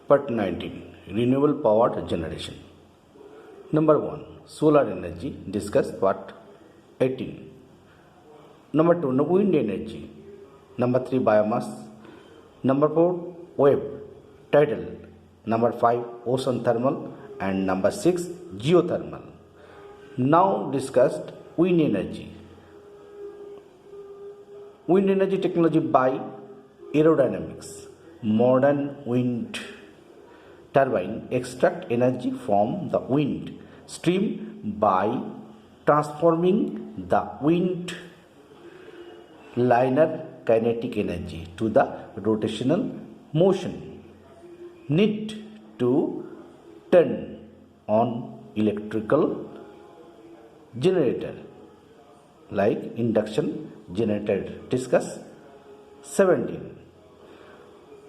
Part 19 Renewable Power Generation. Number 1 Solar Energy, discuss part 18. Number 2 Wind Energy. Number 3 Biomass. Number 4 Wave, Tidal. Number 5 Ocean Thermal. And number 6 Geothermal. Now discussed wind energy. Wind energy technology by aerodynamics. Modern wind turbine extract energy from the wind stream by transforming the wind liner kinetic energy to the rotational motion need to turn on electrical generator like induction generator. Discuss 17.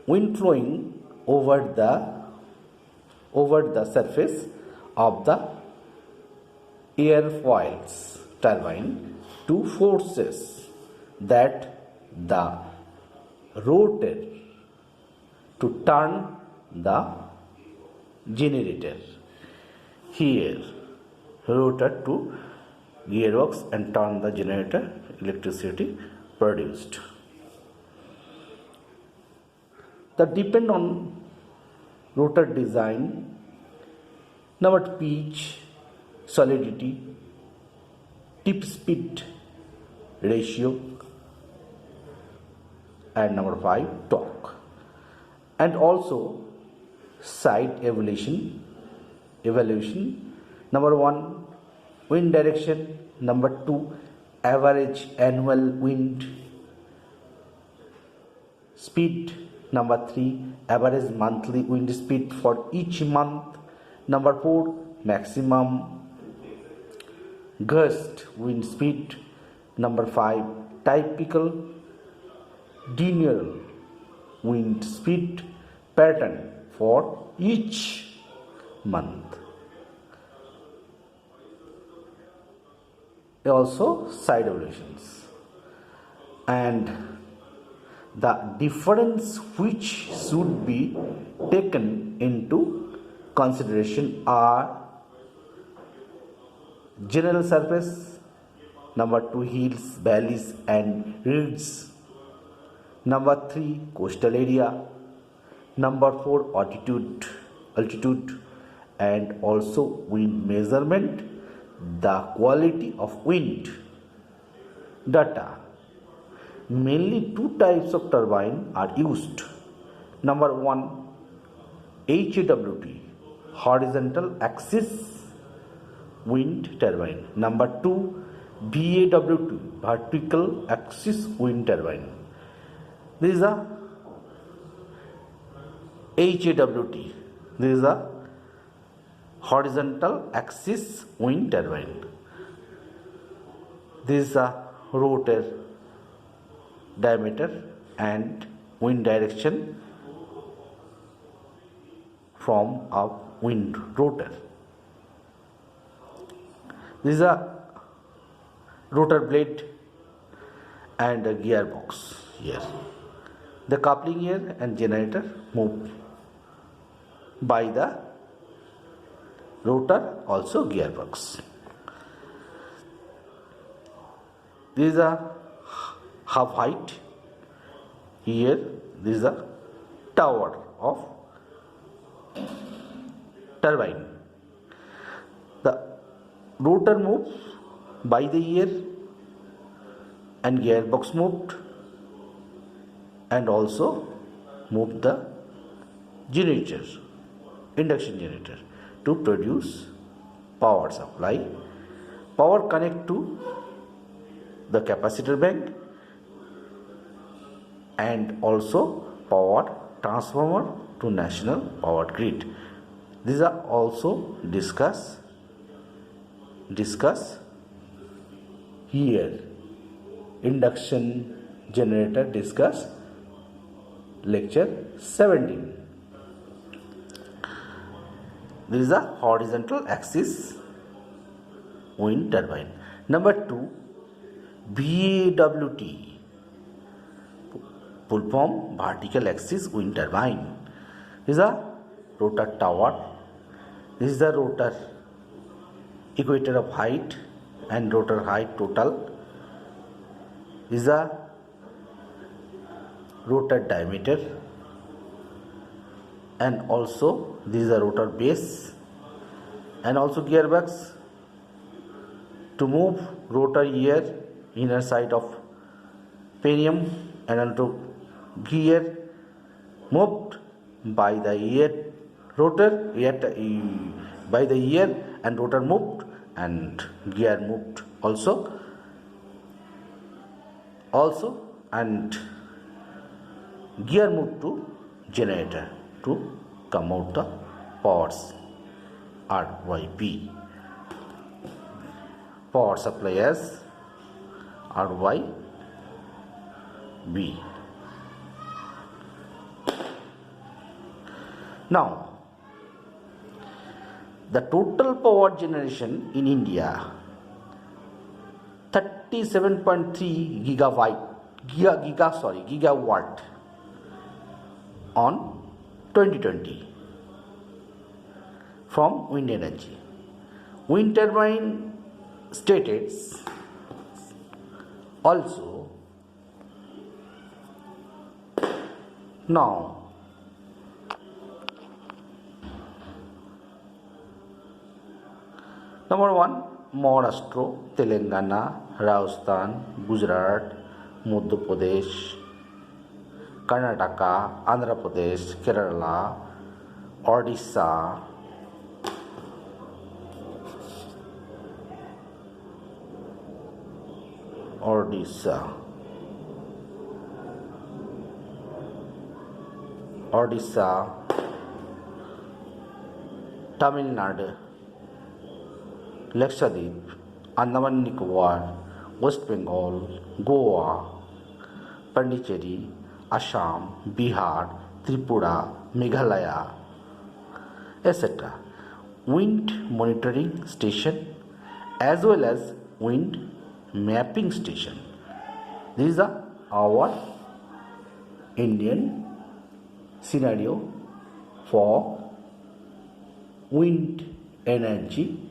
Wind flowing over the surface of the airfoils turbine to forces that the rotor to turn the generator. Here rotor to gearbox and turn the generator, electricity produced. The depend on rotor design, number pitch, solidity, tip speed ratio, and number 5 torque, and also side evaluation. Number 1 wind direction, number 2 average annual wind speed, number 3 average monthly wind speed for each month, number 4 maximum gust wind speed, number 5 typical diurnal wind speed pattern for each month. Also side evaluations, and the difference which should be taken into consideration are general surface, number 2 hills, valleys and ridges, number 3 coastal area, number 4 altitude, and also wind measurement. The quality of wind data. Mainly 2 types of turbine are used. Number 1 HAWT, horizontal axis wind turbine. Number 2 VAWT, vertical axis wind turbine. This is a HAWT. This is a horizontal axis wind turbine. This is a rotor diameter and wind direction from a wind rotor. This is a rotor blade and a gearbox here. The coupling gear and generator move by the rotor, also gearbox. This is a half height. Here this is a tower of turbine. The rotor moves by the ear and gearbox moved, and also move the generator, induction generator, to produce power supply. Power connect to the capacitor bank and also power transformer to national power grid. These are also discuss here. Induction generator discuss lecture 17. This is a horizontal axis wind turbine. Number 2 VAWT, full form vertical axis wind turbine. This is a rotor tower. This is the rotor equator of height and rotor height total. This is the rotor diameter, and also this is the rotor base, and also gearbox to move rotor gear inner side of pinion and onto gear moved by the ear rotor by the ear, and rotor moved and gear moved also and gear moved to generator to come out the powers RYB. Power supply as RYB. Now, the total power generation in India 37.3 gigawatt on 2020 from wind energy. Wind turbine stated also. Now, number 1, Maharashtra, Telangana, Rajasthan, Gujarat, Madhya Pradesh, Karnataka, Andhra Pradesh, Kerala, Odisha, Tamil Nadu, Lakshadweep, Andaman Nicobar, West Bengal, Goa, Pondicherry, Assam, Bihar, Tripura, Meghalaya, etc. Wind monitoring station as well as wind mapping station. These are our Indian scenario for wind energy